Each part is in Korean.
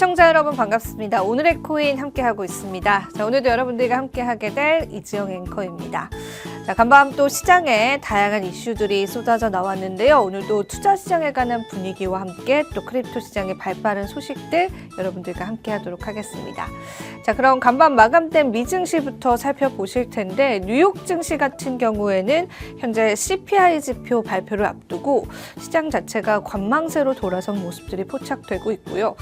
시청자 여러분 반갑습니다. 오늘의 코인 함께하고 있습니다. 자, 오늘도 여러분들과 함께하게 될 이지영 앵커입니다. 자, 간밤 또 시장에 다양한 이슈들이 쏟아져 나왔는데요. 오늘도 투자 시장에 관한 분위기와 함께 또 크립토 시장의 발빠른 소식들 여러분들과 함께하도록 하겠습니다. 자, 그럼 간밤 마감된 미 증시부터 살펴보실 텐데 뉴욕 증시 같은 경우에는 현재 CPI 지표 발표를 앞두고 시장 자체가 관망세로 돌아선 모습들이 포착되고 있고요.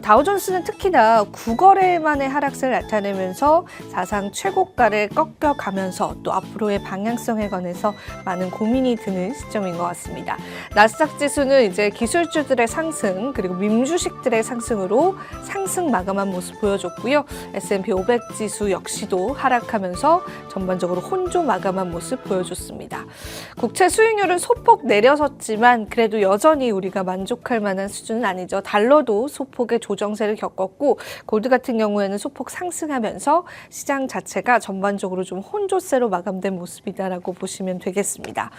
다우존스는 특히나 9거래일 만에 하락세를 나타내면서 사상 최고가를 꺾여가면서 또 앞으로의 방향성에 관해서 많은 고민이 드는 시점인 것 같습니다. 나스닥 지수는 이제 기술주들의 상승 그리고 밈주식들의 상승으로 상승 마감한 모습 보여줬고요. S&P 500 지수 역시도 하락하면서 전반적으로 혼조 마감한 모습 보여줬습니다. 국채 수익률은 소폭 내려섰지만 그래도 여전히 우리가 만족할 만한 수준은 아니죠. 달러도 소폭의 조정세를 겪었고 골드 같은 경우에는 소폭 상승하면서 시장 자체가 전반적으로 좀 혼조세로 마감된 모습이다라고 보시면 되겠습니다.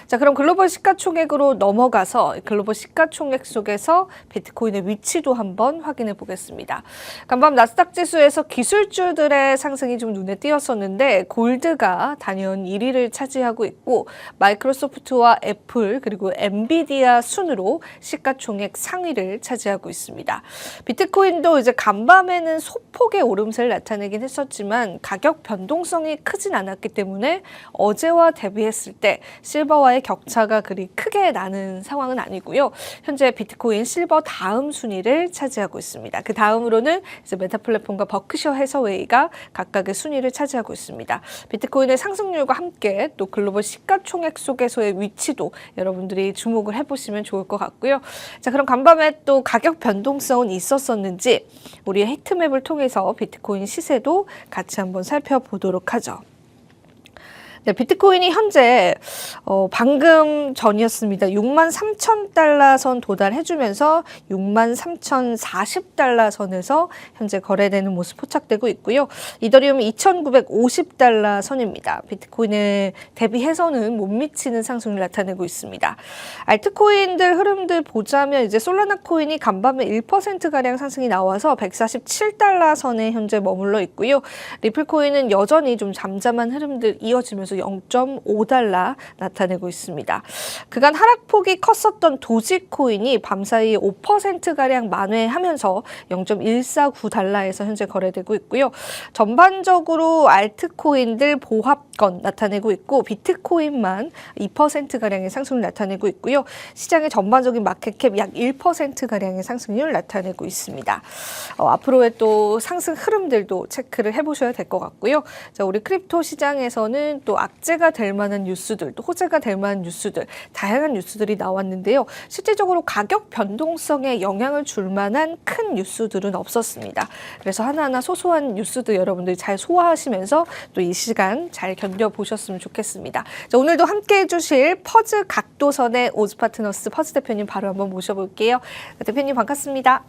자, 그럼 글로벌 시가총액으로 넘어가서 글로벌 시가총액 속에서 비트코인의 위치도 한번 확인해 보겠습니다. 간밤 나스닥 지수에서 기술주들의 상승이 좀 눈에 띄었었는데 골드가 단연 1위를 차지하고 있고 마이크로소프트와 애플 그리고 엔비디아 순으로 시가총액 상위를 차지하고 있습니다. 비트코인도 이제 간밤에는 소폭의 오름세를 나타내긴 했었지만 가격 변동성이 크진 않았기 때문에 어제와 대비했을 때 실버와의 격차가 그리 크게 나는 상황은 아니고요. 현재 비트코인 실버 다음 순위를 차지하고 있습니다. 그 다음으로는 이제 메타 플랫폼과 버크셔 해서웨이가 각각의 순위를 차지하고 있습니다. 비트코인의 상승률과 함께 또 글로벌 시가총액 속에서의 위치도 여러분들이 주목을 해보시면 좋을 것 같고요. 자, 그럼 간밤에 또 가격 변동성은 있었었는지 우리의 히트맵을 통해서 비트코인 시세도 같이 한번 살펴보도록 하죠. 네, 비트코인이 현재 방금 전이었습니다. 63,000달러 선 도달해주면서 63,040달러 선에서 현재 거래되는 모습 포착되고 있고요. 이더리움이 2,950달러 선입니다. 비트코인에 대비해서는 못 미치는 상승을 나타내고 있습니다. 알트코인들 흐름들 보자면 이제 솔라나 코인이 간밤에 1%가량 상승이 나와서 147달러 선에 현재 머물러 있고요. 리플 코인은 여전히 좀 잠잠한 흐름들 이어지면서 0.5달러 나타내고 있습니다. 그간 하락폭이 컸었던 도지코인이 밤사이 5%가량 만회하면서 0.149달러에서 현재 거래되고 있고요. 전반적으로 알트코인들 보합권 나타내고 있고 비트코인만 2%가량의 상승을 나타내고 있고요. 시장의 전반적인 마켓캡 약 1%가량의 상승률을 나타내고 있습니다. 앞으로의 또 상승 흐름들도 체크를 해보셔야 될 것 같고요. 자, 우리 크립토 시장에서는 또 악재가 될 만한 뉴스들, 또 호재가 될 만한 뉴스들, 다양한 뉴스들이 나왔는데요. 실질적으로 가격 변동성에 영향을 줄 만한 큰 뉴스들은 없었습니다. 그래서 하나하나 소소한 뉴스도 여러분들이 잘 소화하시면서 또 이 시간 잘 견뎌보셨으면 좋겠습니다. 자, 오늘도 함께해 주실 퍼즈 각도선의 오즈파트너스 퍼즈 대표님 바로 한번 모셔볼게요. 대표님 반갑습니다.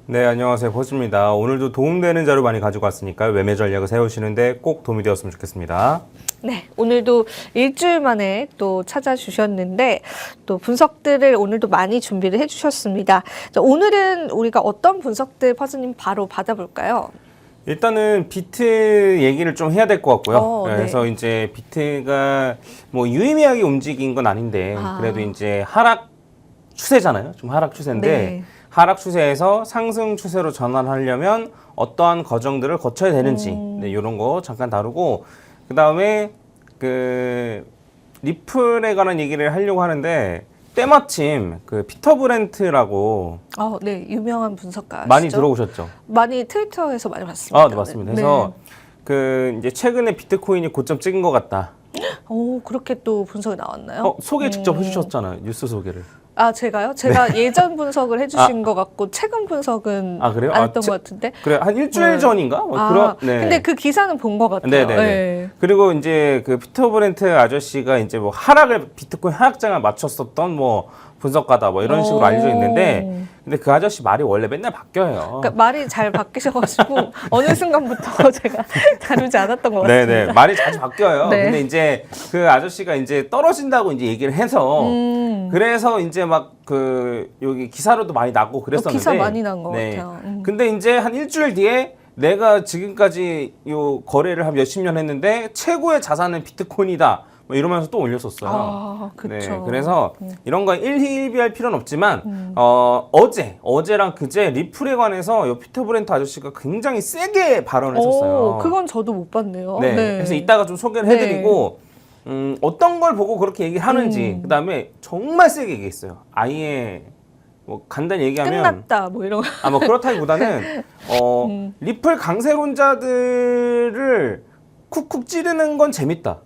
네, 안녕하세요. 퍼즈입니다. 오늘도 도움되는 자료 많이 가지고 왔으니까 매매 전략을 세우시는데 꼭 도움이 되었으면 좋겠습니다. 네, 오늘도 일주일 만에 또 찾아주셨는데 또 분석들을 오늘도 많이 준비를 해주셨습니다. 자, 오늘은 우리가 어떤 분석들 퍼즈님 바로 받아볼까요? 일단은 비트 얘기를 좀 해야 될 것 같고요. 그래서 네. 이제 비트가 뭐 유의미하게 움직인 건 아닌데 그래도 이제 하락 추세잖아요. 좀 하락 추세인데 네. 하락 추세에서 상승 추세로 전환하려면 어떠한 과정들을 거쳐야 되는지 네, 이런 거 잠깐 다루고 그 다음에 그 리플에 관한 얘기를 하려고 하는데 때마침 그 피터 브렌트라고 네, 유명한 분석가시죠. 많이 들어오셨죠? 많이 트위터에서 많이 봤습니다. 네, 맞습니다. 그래서 그 이제 최근에 비트코인이 고점 찍은 것 같다. 오, 그렇게 또 분석이 나왔나요? 소개 직접 해주셨잖아요. 뉴스 소개를. 아, 제가요? 제가 예전 분석을 해주신 것 같고 최근 분석은 그래요? 안 했던 것 같은데. 그래, 한 일주일 전인가? 네. 근데 그 기사는 본 것 같아요. 네네네. 네. 그리고 이제 그 피터 브렌트 아저씨가 이제 뭐 비트코인 하락장을 맞췄었던 뭐 분석가다 뭐 이런 식으로 오. 알려져 있는데 근데 그 아저씨 말이 원래 맨날 바뀌어요. 그러니까 말이 잘 바뀌셔가지고 어느 순간부터 제가 다루지 않았던 것 같습니다. 네네 말이 자주 바뀌어요. 네. 근데 이제 그 아저씨가 이제 떨어진다고 이제 얘기를 해서 그래서 이제 막 그 여기 기사로도 많이 나고 그랬었는데 기사 많이 난 것 네. 같아요. 근데 이제 한 일주일 뒤에 내가 지금까지 요 거래를 한 몇십 년 했는데 최고의 자산은 비트코인이다. 뭐 이러면서 또 올렸었어요. 아, 그렇죠. 네, 그래서 이런 거 일희일비할 필요는 없지만 어제랑 그제 리플에 관해서 요 피터 브렌트 아저씨가 굉장히 세게 발언을 했었어요. 그건 저도 못 봤네요. 네, 그래서 이따가 좀 소개를 해드리고 어떤 걸 보고 그렇게 얘기를 하는지 그다음에 정말 세게 얘기했어요. 아예 뭐 간단히 얘기하면 끝났다 뭐 이런 거. 뭐 그렇다기보다는 리플 강세론자들을 쿡쿡 찌르는 건 재밌다.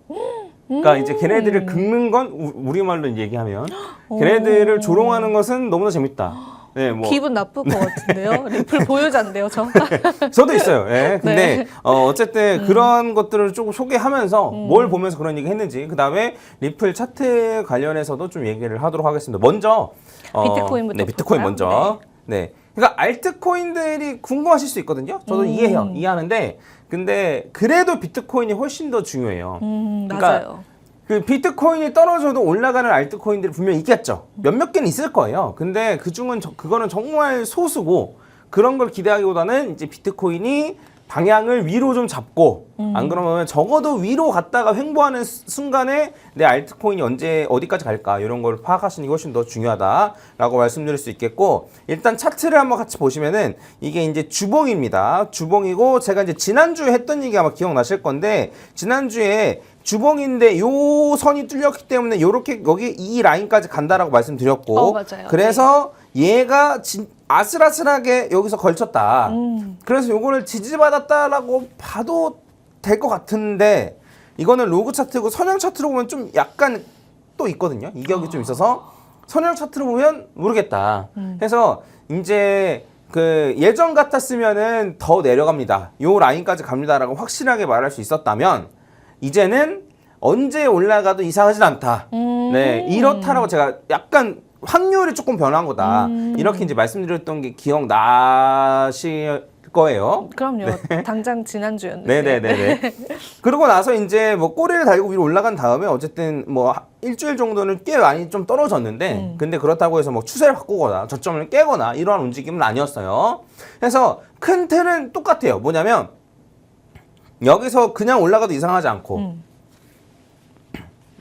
그러니까 이제 걔네들을 긁는 건 우리말로 얘기하면 걔네들을 조롱하는 것은 너무나 재밌다. 네, 뭐 기분 나쁠 것 같은데요. 리플 보유자인데요, 저. 저도 있어요. 예. 근데 네. 어쨌든 그런 것들을 조금 소개하면서 뭘 보면서 그런 얘기 했는지 그다음에 리플 차트 관련해서도 좀 얘기를 하도록 하겠습니다. 먼저 비트코인부터 네, 비트코인 볼까요? 먼저. 네. 그러니까 알트코인들이 궁금하실 수 있거든요. 저도 이해해요. 이해하는데 근데 그래도 비트코인이 훨씬 더 중요해요. 그러니까 맞아요. 그 비트코인이 떨어져도 올라가는 알트코인들이 분명히 있겠죠. 몇몇 개는 있을 거예요. 근데 그거는 정말 소수고 그런 걸 기대하기보다는 이제 비트코인이 방향을 위로 좀 잡고 안 그러면 적어도 위로 갔다가 횡보하는 순간에 내 알트코인이 언제 어디까지 갈까 이런 걸 파악하시는 게 훨씬 더 중요하다라고 말씀드릴 수 있겠고 일단 차트를 한번 같이 보시면은 이게 이제 주봉입니다. 주봉이고 제가 이제 지난주에 했던 얘기 아마 기억나실 건데 지난주에 주봉인데 요 선이 뚫렸기 때문에 요렇게 여기 이 라인까지 간다라고 말씀드렸고 맞아요. 그래서 얘가 아슬아슬하게 여기서 걸쳤다. 그래서 요거를 지지받았다라고 봐도 될 것 같은데 이거는 로그 차트고 선형 차트로 보면 좀 약간 또 있거든요. 이격이 좀 있어서 선형 차트로 보면 모르겠다. 해서 이제 그 예전 같았으면은 더 내려갑니다. 요 라인까지 갑니다라고 확실하게 말할 수 있었다면 이제는 언제 올라가도 이상하진 않다. 네, 이렇다라고 제가 약간 확률이 조금 변한 거다. 이렇게 이제 말씀드렸던 게 기억나실 거예요. 그럼요. 당장 지난주였는데. 네네네네. 그러고 나서 이제 뭐 꼬리를 달고 위로 올라간 다음에 어쨌든 뭐 일주일 정도는 꽤 많이 좀 떨어졌는데 근데 그렇다고 해서 뭐 추세를 바꾸거나 저점을 깨거나 이러한 움직임은 아니었어요. 그래서 큰 틀은 똑같아요. 뭐냐면 여기서 그냥 올라가도 이상하지 않고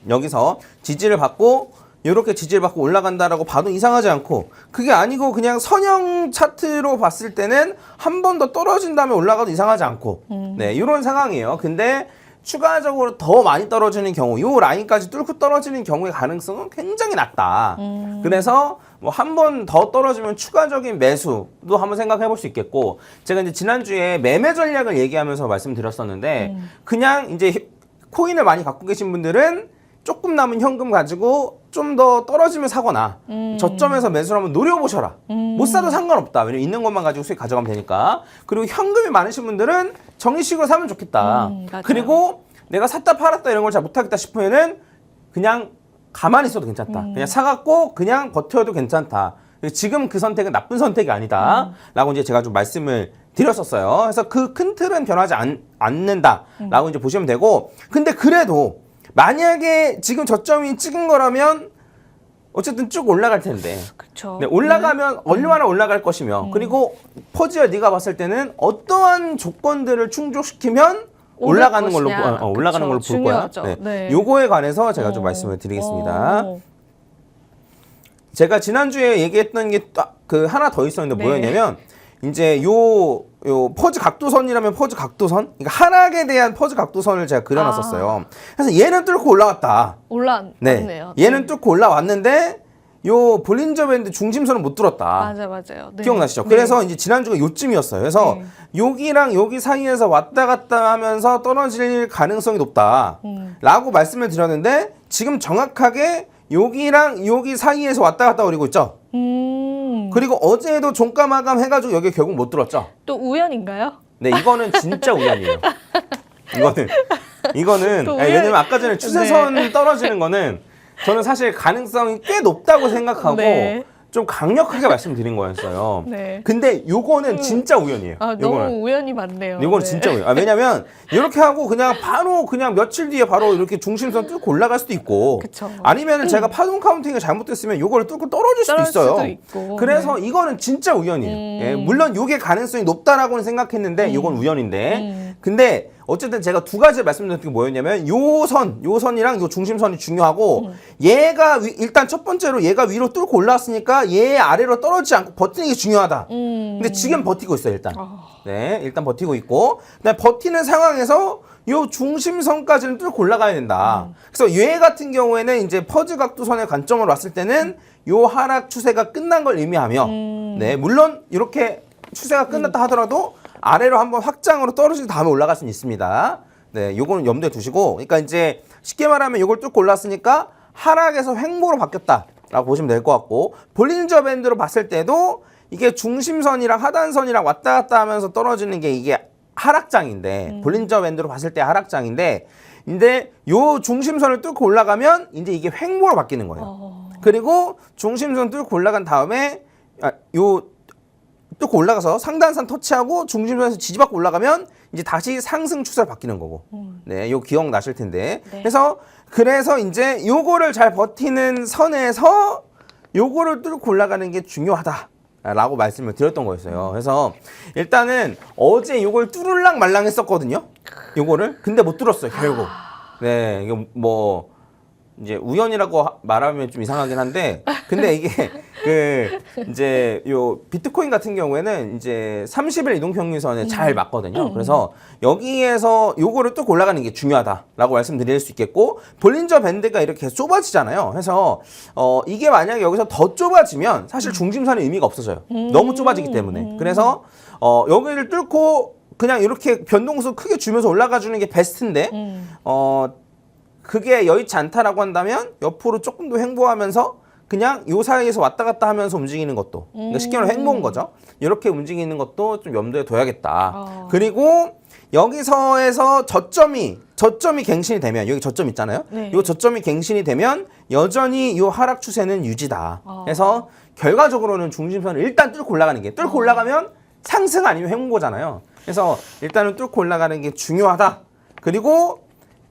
여기서 지지를 받고 이렇게 지지를 받고 올라간다라고 봐도 이상하지 않고 그게 아니고 그냥 선형 차트로 봤을 때는 한 번 더 떨어진 다음에 올라가도 이상하지 않고 네 이런 상황이에요. 근데 추가적으로 더 많이 떨어지는 경우 이 라인까지 뚫고 떨어지는 경우의 가능성은 굉장히 낮다. 그래서 뭐 한 번 더 떨어지면 추가적인 매수도 한번 생각해 볼 수 있겠고 제가 이제 지난주에 매매 전략을 얘기하면서 말씀드렸었는데 그냥 이제 코인을 많이 갖고 계신 분들은 조금 남은 현금 가지고 좀 더 떨어지면 사거나 저점에서 매수를 한번 노려보셔라. 못 사도 상관없다. 왜냐면 있는 것만 가지고 수익 가져가면 되니까. 그리고 현금이 많으신 분들은 정리식으로 사면 좋겠다. 맞아요. 그리고 내가 샀다 팔았다 이런 걸 잘 못하겠다 싶으면은 그냥 가만히 있어도 괜찮다. 그냥 사갖고 그냥 버텨도 괜찮다. 지금 그 선택은 나쁜 선택이 아니다. 라고 이제 제가 좀 말씀을 드렸었어요. 그래서 그 큰 틀은 변하지 않는다. 라고 이제 보시면 되고. 근데 그래도 만약에 지금 저점이 찍은 거라면 어쨌든 쭉 올라갈 텐데. 그렇죠. 네, 올라가면 얼마나 올라갈 것이며 그리고 퍼지어 네가 봤을 때는 어떠한 조건들을 충족시키면 올라가는 걸로 올라가는 걸로 볼 거야. 네. 네. 요거에 관해서 제가 좀 말씀을 드리겠습니다. 제가 지난주에 얘기했던 게 그 하나 더 있었는데 네. 뭐였냐면 이제 요 퍼즈 각도선이라면 퍼즈 각도선, 그러니까 하락에 대한 퍼즈 각도선을 제가 그려놨었어요. 그래서 얘는 뚫고 올라갔다. 올라왔네요. 얘는 뚫고 올라왔는데 요 볼린저 밴드 중심선은 못 뚫었다. 맞아요. 네. 기억나시죠? 네. 그래서 이제 지난주가 요쯤이었어요. 그래서 여기랑 여기 사이에서 왔다 갔다 하면서 떨어질 가능성이 높다. 라고 말씀을 드렸는데 지금 정확하게 여기랑 여기 사이에서 왔다 갔다 거리고 있죠? 그리고 어제도 종가 마감 해가지고 여기 결국 못 들었죠. 또 우연인가요? 네, 이거는 진짜 우연이에요. 이거는 또 왜냐면 아까 전에 추세선 네. 떨어지는 거는 저는 사실 가능성이 꽤 높다고 생각하고 네. 좀 강력하게 말씀드린 거였어요. 네. 근데 요거는 진짜 우연이에요. 아, 너무 요거는. 우연이 많네요. 이거는 네. 진짜 우연. 왜냐면 이렇게 하고 그냥 바로 그냥 며칠 뒤에 바로 이렇게 중심선 뚫고 올라갈 수도 있고 그쵸. 아니면 제가 파동 카운팅을 잘못했으면 요거를 뚫고 떨어질 수도 떨어질 있어요. 수도 있고. 그래서 이거는 진짜 우연이에요. 예, 물론 요게 가능성이 높다라고는 생각했는데 이건 우연인데 근데 어쨌든 제가 두 가지 말씀드린 게 뭐였냐면 요 선이랑 요 중심선이 중요하고 얘가 일단 첫 번째로 얘가 위로 뚫고 올라왔으니까 얘 아래로 떨어지지 않고 버티는 게 중요하다. 근데 지금 버티고 있어요, 일단. 네, 일단 버티고 있고 그다음에 버티는 상황에서 요 중심선까지는 뚫고 올라가야 된다. 그래서 얘 같은 경우에는 이제 퍼즈 각도선의 관점으로 왔을 때는 요 하락 추세가 끝난 걸 의미하며 네, 물론 이렇게 추세가 끝났다 하더라도 아래로 한번 확장으로 떨어진 다음에 올라갈 수는 있습니다. 네, 요거는 염두에 두시고, 그러니까 이제 쉽게 말하면 요걸 뚫고 올랐으니까 하락에서 횡보로 바뀌었다라고 보시면 될 것 같고, 볼린저 밴드로 봤을 때도 이게 중심선이랑 하단선이랑 왔다 갔다 하면서 떨어지는 게 이게 하락장인데, 볼린저 밴드로 봤을 때 하락장인데, 근데 요 중심선을 뚫고 올라가면 이제 이게 횡보로 바뀌는 거예요. 그리고 중심선 뚫고 올라간 다음에 요 뚫고 올라가서 상단선 터치하고 중심선에서 지지받고 올라가면 이제 다시 상승 추세로 바뀌는 거고. 네, 요 기억나실 텐데. 네. 그래서 이제 요거를 잘 버티는 선에서 요거를 뚫고 올라가는 게 중요하다라고 말씀을 드렸던 거였어요. 그래서 일단은 어제 요걸 뚫을랑 말랑 했었거든요. 요거를. 근데 못 뚫었어요, 결국. 네, 이게 뭐 이제 우연이라고 말하면 좀 이상하긴 한데, 근데 이게 이제 요 비트코인 같은 경우에는 이제 30일 이동평균선에 잘 맞거든요. 그래서 여기에서 요거를 또 올라가는 게 중요하다라고 말씀드릴 수 있겠고, 볼린저 밴드가 이렇게 좁아지잖아요. 그래서 이게 만약에 여기서 더 좁아지면 사실 중심선의 의미가 없어져요. 너무 좁아지기 때문에. 그래서 여기를 뚫고 그냥 이렇게 변동수 크게 주면서 올라가 주는 게 베스트인데, 그게 여의치 않다라고 한다면 옆으로 조금 더 횡보하면서 그냥 요 사이에서 왔다 갔다 하면서 움직이는 것도, 그러니까 쉽게 말하면 횡보인 거죠. 이렇게 움직이는 것도 좀 염두에 둬야겠다. 그리고 여기서에서 저점이 갱신이 되면, 여기 저점 있잖아요. 네. 요 저점이 갱신이 되면 여전히 요 하락 추세는 유지다. 그래서 결과적으로는 중심선을 일단 뚫고 올라가는 게, 뚫고 올라가면 상승 아니면 횡보잖아요. 그래서 일단은 뚫고 올라가는 게 중요하다. 그리고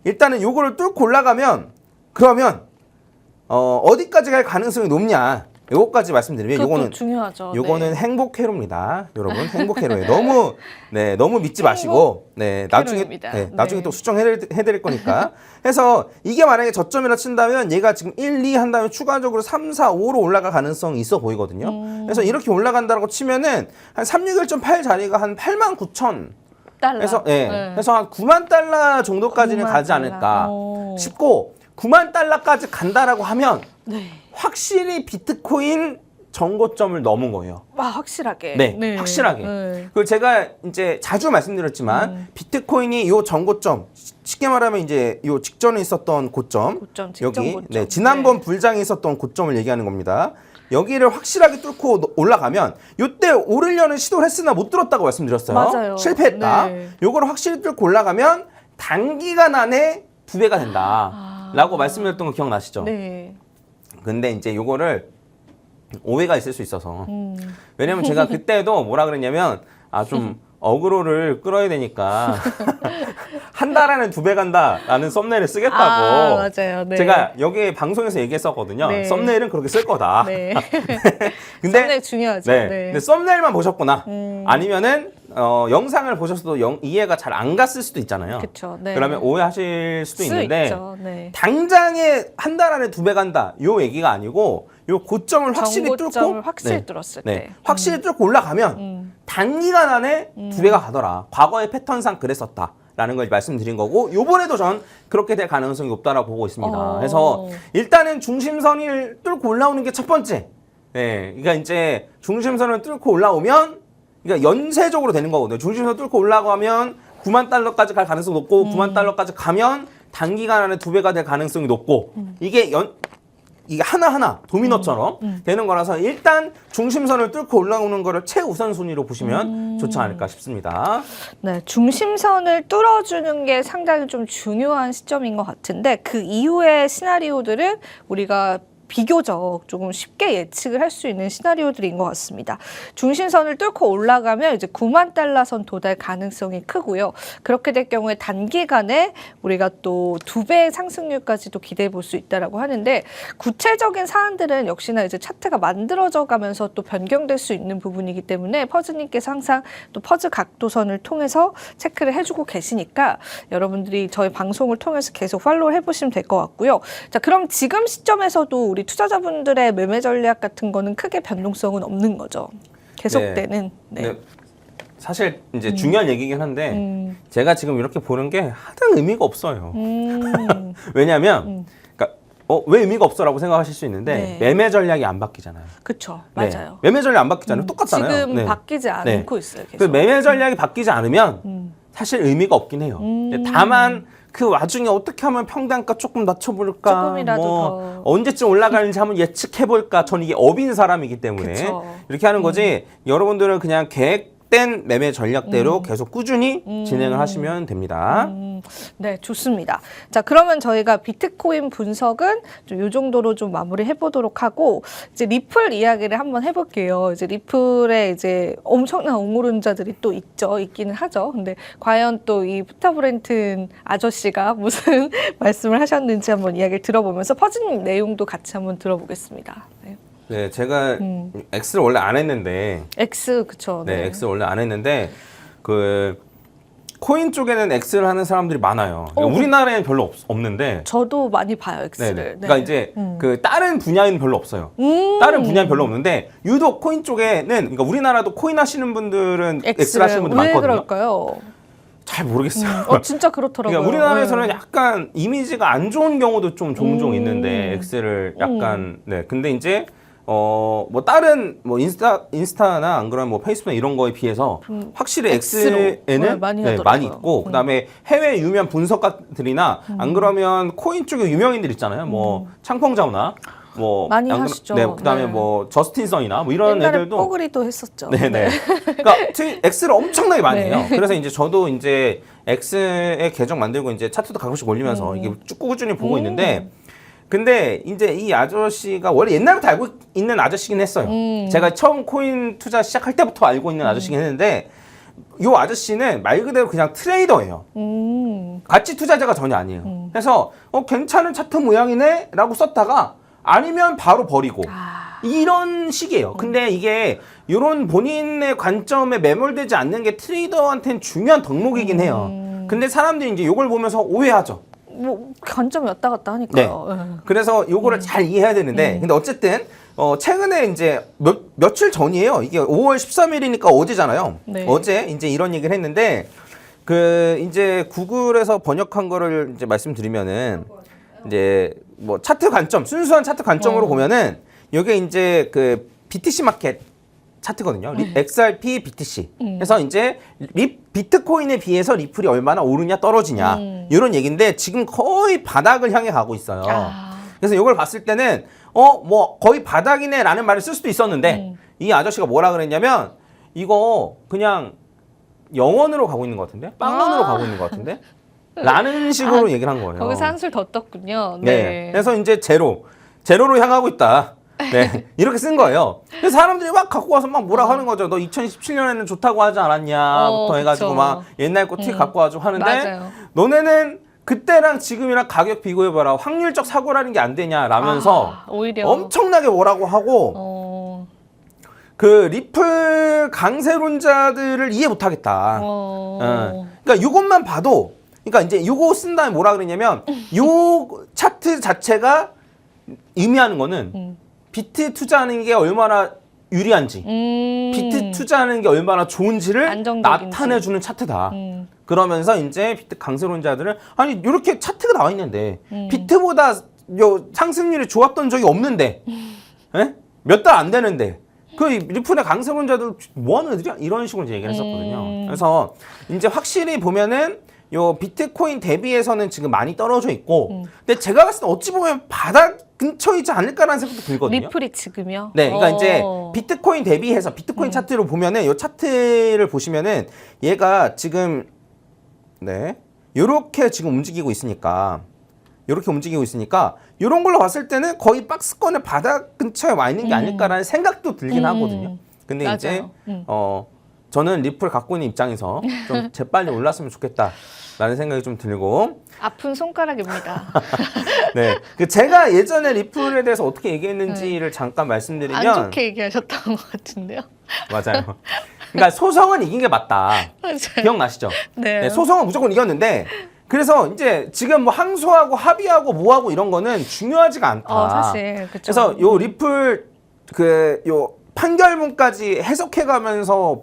일단은 요거를 뚫고 올라가면 그러면 어디까지 갈 가능성이 높냐, 요거까지 말씀드리면 요거는 중요하죠. 요거는 네. 행복 회로입니다. 여러분, 행복 회로예요. 너무 믿지 마시고 나중에 회로입니다. 나중에 네. 또 수정해 드릴 거니까. 해서 이게 만약에 저점이라 친다면 얘가 지금 1, 2 한 다음에 추가적으로 3, 4, 5로 올라갈 가능성이 있어 보이거든요. 그래서 이렇게 올라간다고 치면은 한 361.8 자리가 한 89,000 달러. 해서 그래서 한 9만 달러 정도까지는 9만 가지 달러. 않을까 싶고, 9만 달러까지 간다라고 하면 네. 확실히 비트코인 정고점을 넘은 거예요. 와, 확실하게. 네, 확실하게. 그리고 제가 이제 자주 말씀드렸지만 비트코인이 요 정고점, 쉽게 말하면 이제 요 직전에 있었던 고점, 직전 여기 고점. 지난번 네. 불장에 있었던 고점을 얘기하는 겁니다. 여기를 확실하게 뚫고 올라가면, 요때 오르려는 시도를 했으나 못 뚫었다고 말씀드렸어요. 맞아요. 실패했다. 네. 요거를 확실히 뚫고 올라가면 단기간 안에 2배가 된다라고 말씀드렸던 거 기억나시죠? 네. 근데 이제 요거를 오해가 있을 수 있어서, 왜냐면 제가 그때도 뭐라 그랬냐면, 좀 어그로를 끌어야 되니까 한 달 안에 2배 간다라는 썸네일을 쓰겠다고. 맞아요. 네. 제가 여기 방송에서 얘기했었거든요. 네. 썸네일은 그렇게 쓸 거다. 네. 근데 썸네일 중요하죠. 네. 네. 근데 썸네일만 보셨구나. 아니면은 영상을 보셨어도 이해가 잘 안 갔을 수도 있잖아요. 그쵸. 네. 그러면 오해하실 수도 있는데, 있죠. 네. 당장에 한 달 안에 2배 간다, 요 얘기가 아니고, 요 고점을 확실히 정고점을 뚫고 확실히 뚫었을 네. 때. 확실히 뚫고 올라가면 단기간 안에 2배가 가더라. 과거의 패턴상 그랬었다라는 걸 말씀드린 거고, 요번에도 전 그렇게 될 가능성이 높다라고 보고 있습니다. 그래서 일단은 중심선을 뚫고 올라오는 게 첫 번째. 네, 그러니까 이제 중심선을 뚫고 올라오면, 그러니까 연쇄적으로 되는 거거든요. 중심선 뚫고 올라가면 9만 달러까지 갈 가능성이 높고, 9만 달러까지 가면 단기간 안에 2배가 될 가능성이 높고, 이게 이게 하나하나 도미노처럼 되는 거라서 일단 중심선을 뚫고 올라오는 거를 최우선순위로 보시면 좋지 않을까 싶습니다. 네, 중심선을 뚫어주는 게 상당히 좀 중요한 시점인 것 같은데 그 이후의 시나리오들은 우리가 비교적 조금 쉽게 예측을 할 수 있는 시나리오들인 것 같습니다. 중심선을 뚫고 올라가면 이제 9만 달러 선 도달 가능성이 크고요. 그렇게 될 경우에 단기간에 우리가 또 2배의 상승률까지도 기대해 볼 수 있다라고 하는데 구체적인 사안들은 역시나 이제 차트가 만들어져 가면서 또 변경될 수 있는 부분이기 때문에 퍼즈님께서 항상 또 퍼즈 각도선을 통해서 체크를 해주고 계시니까 여러분들이 저희 방송을 통해서 계속 팔로우 해보시면 될 것 같고요. 자, 그럼 지금 시점에서도 우리 투자자분들의 매매 전략 같은 거는 크게 변동성은 없는 거죠. 계속되는. 네. 네. 사실 이제 중요한 얘기긴 한데 제가 지금 이렇게 보는 게 하등 의미가 없어요. 왜냐하면 그러니까 왜 의미가 없어라고 생각하실 수 있는데 네. 매매 전략이 안 바뀌잖아요. 그쵸, 네. 맞아요. 매매 전략 안 바뀌잖아요. 똑같잖아요. 지금 네. 바뀌지 않고 있어요. 계속. 그 매매 전략이 바뀌지 않으면 사실 의미가 없긴 해요. 다만 그 와중에 어떻게 하면 평단가 조금 낮춰볼까, 조금이라도 뭐 더. 언제쯤 올라가는지 한번 예측해볼까. 저는 이게 업인 사람이기 때문에 그쵸. 이렇게 하는 거지. 여러분들은 그냥 계획된 매매 전략대로 계속 꾸준히 진행을 하시면 됩니다. 네, 좋습니다. 자, 그러면 저희가 비트코인 분석은 좀 이 정도로 좀 마무리 해보도록 하고 이제 리플 이야기를 한번 해볼게요. 이제 리플에 이제 엄청난 옹호론자들이 또 있기는 하죠. 근데 과연 또 이 푸타브렌튼 아저씨가 무슨 말씀을 하셨는지 한번 이야기를 들어보면서 퍼즐 내용도 같이 한번 들어보겠습니다. 네. 네, 제가 X를 원래 안 했는데, X, 그쵸. 네, X를 원래 안 했는데 그 코인 쪽에는 X를 하는 사람들이 많아요. 그러니까 우리나라에는 별로 없는데. 저도 많이 봐요, X를. 네네. 네. 그러니까 이제 그 다른 분야에는 별로 없어요. 다른 분야는 별로 없는데 유독 코인 쪽에는 그러니까 우리나라도 코인 하시는 분들은 X를 하시는 분들 왜 많거든요. 그럴까요? 잘 모르겠어요. 진짜 그렇더라고요. 그러니까 우리나라에서는 약간 이미지가 안 좋은 경우도 좀 종종 있는데 X를 약간 네. 근데 이제 뭐 다른 뭐 인스타나 안 그러면 뭐 페이스북 이런 거에 비해서 확실히 X로. X에는 많이 네, 하더라고요. 많이 있고 그다음에 해외 유명 분석가들이나 안 그러면 코인 쪽에 유명인들 있잖아요. 뭐 창펑자오나 뭐 많이 안 하시죠. 네, 그다음에 네. 뭐 저스틴 선이나 뭐 이런 옛날에 애들도 뽀글이도 했었죠. 네네. 그러니까 X를 엄청나게 많이 네. 해요. 그래서 이제 저도 이제 X의 계정 만들고 이제 차트도 가끔씩 올리면서 이게 쭉 꾸준히 보고 있는데 근데 이제 이 아저씨가 원래 옛날부터 알고 있는 아저씨긴 했어요. 제가 처음 코인 투자 시작할 때부터 알고 있는 아저씨긴 했는데 이 아저씨는 말 그대로 그냥 트레이더예요. 가치 투자자가 전혀 아니에요. 그래서 괜찮은 차트 모양이네 라고 썼다가 아니면 바로 버리고 이런 식이에요. 근데 이게 이런 본인의 관점에 매몰되지 않는 게 트레이더한테는 중요한 덕목이긴 해요. 근데 사람들이 이제 이걸 보면서 오해하죠. 뭐 관점이 왔다 갔다 하니까요. 그래서 요거를 잘 이해해야 되는데 근데 어쨌든 최근에 이제 며칠 전이에요. 이게 5월 13일이니까 어제잖아요. 네. 어제 이제 이런 얘기를 했는데 그 이제 구글에서 번역한 거를 이제 말씀드리면은 이제 뭐 차트 관점, 순수한 차트 관점으로 보면은 이게 이제 그 BTC 마켓 차트거든요. XRP, BTC. 그래서 이제 비트코인에 비해서 리플이 얼마나 오르냐 떨어지냐 이런 얘기인데 지금 거의 바닥을 향해 가고 있어요. 그래서 이걸 봤을 때는 뭐 거의 바닥이네라는 말을 쓸 수도 있었는데 이 아저씨가 뭐라 그랬냐면 이거 그냥 0원으로 가고 있는 것 같은데 빵원으로 가고 있는 것 같은데 라는 식으로 얘기를 한 거예요. 거기서 한술 더 떴군요. 네. 그래서 이제 제로로 향하고 있다. 네. 이렇게 쓴 거예요. 그래서 사람들이 막 갖고 와서 막 뭐라 하는 거죠. 너 2017년에는 좋다고 하지 않았냐부터 해가지고 그쵸. 막 옛날 거 티 갖고 와서 하는데 맞아요. 너네는 그때랑 지금이랑 가격 비교해봐라. 확률적 사고라는 게 안 되냐라면서 오히려 엄청나게 뭐라고 하고 그 리플 강세론자들을 이해 못하겠다. 그러니까 이것만 봐도 그러니까 이제 요거 쓴 다음에 뭐라 그러냐면 요 차트 자체가 의미하는 거는 비트 투자하는 게 얼마나 유리한지 비트 투자하는 게 얼마나 좋은지를 안정적인지. 나타내주는 차트다. 그러면서 이제 비트 강세론자들은 아니 이렇게 차트가 나와 있는데 비트보다 요 상승률이 좋았던 적이 없는데 몇 달 안 되는데 그 리플의 강세론자들 뭐 하는 애들이야? 이런 식으로 이제 얘기를 했었거든요. 그래서 이제 확실히 보면은 요 비트코인 대비해서는 지금 많이 떨어져 있고, 근데 제가 봤을 때 어찌 보면 바닥 근처이지 않을까라는 생각도 들거든요. 리플이 지금요? 네, 그러니까 이제 비트코인 대비해서 비트코인 차트로 보면은 요 차트를 보시면은 얘가 지금 네 요렇게 지금 움직이고 있으니까 이런 걸로 봤을 때는 거의 박스권의 바닥 근처에 와 있는 게 아닐까라는 생각도 들긴 하거든요. 근데 맞아요. 이제 저는 리플 갖고 있는 입장에서 좀 재빨리 올랐으면 좋겠다라는 생각이 좀 들고 아픈 손가락입니다. 네, 그 제가 예전에 리플에 대해서 어떻게 얘기했는지를 잠깐 말씀드리면 안 좋게 얘기하셨던 것 같은데요. 맞아요. 그러니까 소송은 이긴 게 맞다. 맞아요. 기억나시죠? 네. 네, 소송은 무조건 이겼는데 그래서 이제 지금 뭐 항소하고 합의하고 뭐하고 이런 거는 중요하지가 않다. 사실 그쵸. 그래서 요 리플 요 판결문까지 해석해가면서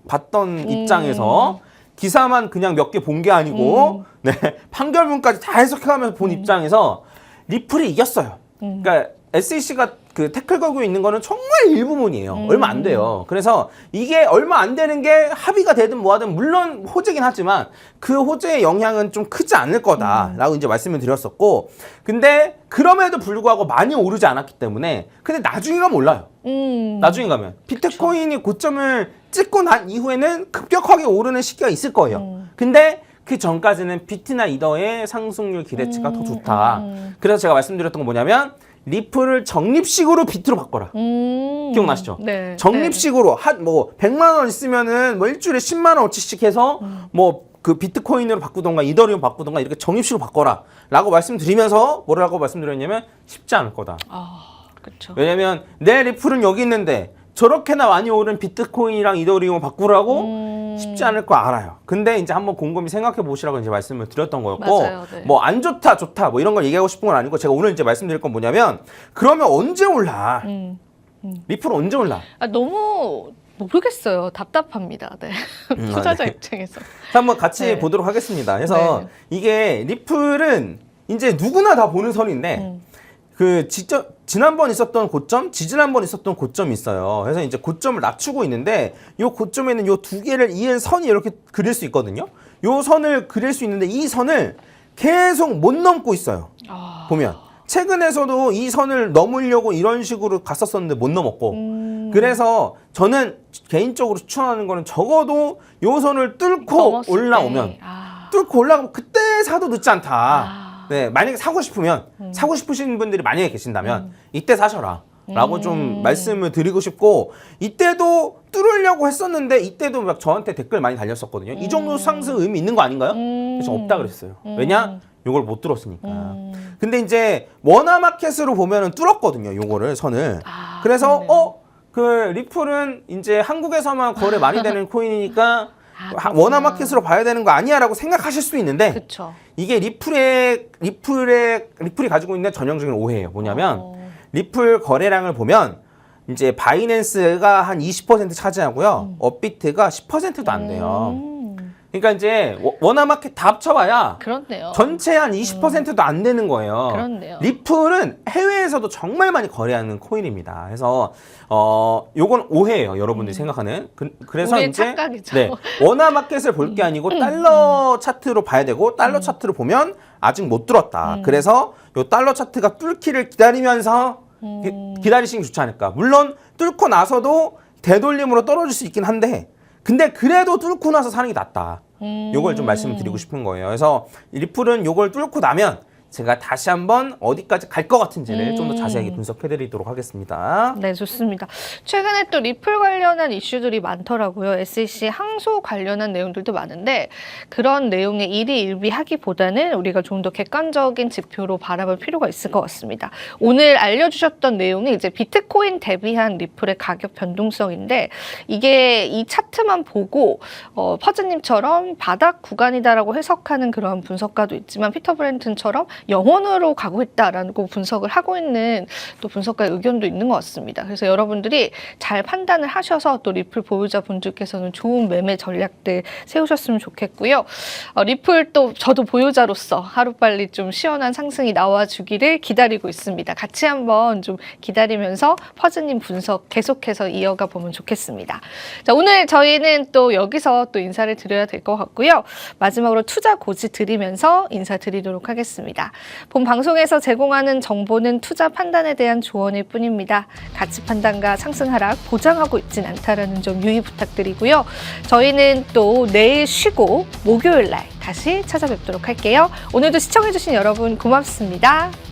봤던 입장에서 기사만 그냥 몇 개 본 게 아니고 네, 판결문까지 다 해석해가면서 본 입장에서 리플이 이겼어요. 그러니까 SEC가 그 태클 걸고 있는 거는 정말 일부분이에요. 얼마 안 돼요. 그래서 이게 얼마 안 되는 게 합의가 되든 뭐하든 물론 호재긴 하지만 그 호재의 영향은 좀 크지 않을 거다라고 이제 말씀을 드렸었고, 근데 그럼에도 불구하고 많이 오르지 않았기 때문에 근데 나중에 가면 올라요. 나중에 가면 비트코인이 고점을 찍고 난 이후에는 급격하게 오르는 시기가 있을 거예요. 근데 그 전까지는 비트나 이더의 상승률 기대치가 더 좋다. 그래서 제가 말씀드렸던 건 뭐냐면 리플을 적립식으로 비트로 바꿔라. 기억나시죠? 네. 적립식으로 한 뭐 100만 원 있으면은 뭐 일주일에 10만 원어치씩 해서 뭐 그 비트코인으로 바꾸던가 이더리움 바꾸던가 이렇게 적립식으로 바꿔라라고 말씀드리면서 뭐라고 말씀드렸냐면 쉽지 않을 거다. 그렇죠. 왜냐면 내 리플은 여기 있는데 저렇게나 많이 오른 비트코인이랑 이더리움을 바꾸라고 쉽지 않을 거 알아요. 근데 이제 한번 곰곰이 생각해 보시라고 이제 말씀을 드렸던 거였고, 맞아요, 네. 뭐 안 좋다 좋다 뭐 이런 걸 얘기하고 싶은 건 아니고 제가 오늘 이제 말씀드릴 건 뭐냐면 그러면 언제 올라? 리플 언제 올라? 너무 모르겠어요. 답답합니다. 네. 투자자 입장에서. 한번 같이 네. 보도록 하겠습니다. 그래서 이게 리플은 이제 누구나 다 보는 선인데 그 지난번 있었던 고점, 지지난번 있었던 고점이 있어요. 그래서 이제 고점을 낮추고 있는데 이 고점에는 이 두 개를 이은 선이 이렇게 그릴 수 있거든요. 이 선을 그릴 수 있는데 이 선을 계속 못 넘고 있어요. 보면 최근에서도 이 선을 넘으려고 이런 식으로 갔었었는데 못 넘었고, 그래서 저는 개인적으로 추천하는 거는 적어도 이 선을 뚫고 넘었을 올라오면 때. 뚫고 올라가면 그때 사도 늦지 않다. 네, 만약에 사고 싶으면 사고 싶으신 분들이 만약에 계신다면 이때 사셔라 라고 좀 말씀을 드리고 싶고, 이때도 뚫으려고 했었는데 이때도 막 저한테 댓글 많이 달렸었거든요. 이 정도 상승 의미 있는 거 아닌가요? 그래서 없다 그랬어요. 왜냐? 요걸 못 뚫었으니까. 근데 이제 원화마켓으로 보면은 뚫었거든요. 요거를 선을. 그래서 그렇네요. 그 리플은 이제 한국에서만 거래 많이 되는 코인이니까 원화마켓으로 봐야 되는 거 아니야라고 생각하실 수도 있는데, 그렇죠. 이게 리플이 가지고 있는 전형적인 오해예요. 뭐냐면 리플 거래량을 보면 이제 바이낸스가 한 20% 차지하고요. 업비트가 10%도 안 돼요. 그러니까 이제 원화마켓 다 합쳐봐야 그렇네요. 전체 한 20%도 안 되는 거예요. 그렇네요. 리플은 해외에서도 정말 많이 거래하는 코인입니다. 그래서 요건 오해예요. 여러분들이 생각하는. 그래서 우리의 이제 착각이죠. 네, 원화마켓을 볼 게 아니고 달러 차트로 봐야 되고, 달러 차트를 보면 아직 못 뚫었다. 그래서 요 달러 차트가 뚫기를 기다리면서 기다리시는 게 좋지 않을까. 물론 뚫고 나서도 되돌림으로 떨어질 수 있긴 한데, 근데 그래도 뚫고 나서 사는 게 낫다. 요걸 좀 말씀드리고 싶은 거예요. 그래서 리플은 요걸 뚫고 나면 제가 다시 한번 어디까지 갈 것 같은지를 좀 더 자세하게 분석해드리도록 하겠습니다. 네, 좋습니다. 최근에 또 리플 관련한 이슈들이 많더라고요. SEC 항소 관련한 내용들도 많은데 그런 내용에 일희일비하기보다는 우리가 좀 더 객관적인 지표로 바라볼 필요가 있을 것 같습니다. 오늘 알려주셨던 내용이 이제 비트코인 대비한 리플의 가격 변동성인데, 이게 이 차트만 보고 퍼즈님처럼 바닥 구간이다라고 해석하는 그런 분석가도 있지만 피터 브렌튼처럼 영원으로 가고 있다라고 분석을 하고 있는 또 분석가의 의견도 있는 것 같습니다. 그래서 여러분들이 잘 판단을 하셔서 또 리플 보유자분들께서는 좋은 매매 전략들 세우셨으면 좋겠고요. 리플 또 저도 보유자로서 하루빨리 좀 시원한 상승이 나와주기를 기다리고 있습니다. 같이 한번 좀 기다리면서 퍼즈님 분석 계속해서 이어가 보면 좋겠습니다. 자, 오늘 저희는 또 여기서 또 인사를 드려야 될 것 같고요. 마지막으로 투자 고지 드리면서 인사드리도록 하겠습니다. 본 방송에서 제공하는 정보는 투자 판단에 대한 조언일 뿐입니다. 가치 판단과 상승 하락 보장하고 있진 않다라는 점 유의 부탁드리고요. 저희는 또 내일 쉬고 목요일 날 다시 찾아뵙도록 할게요. 오늘도 시청해주신 여러분 고맙습니다.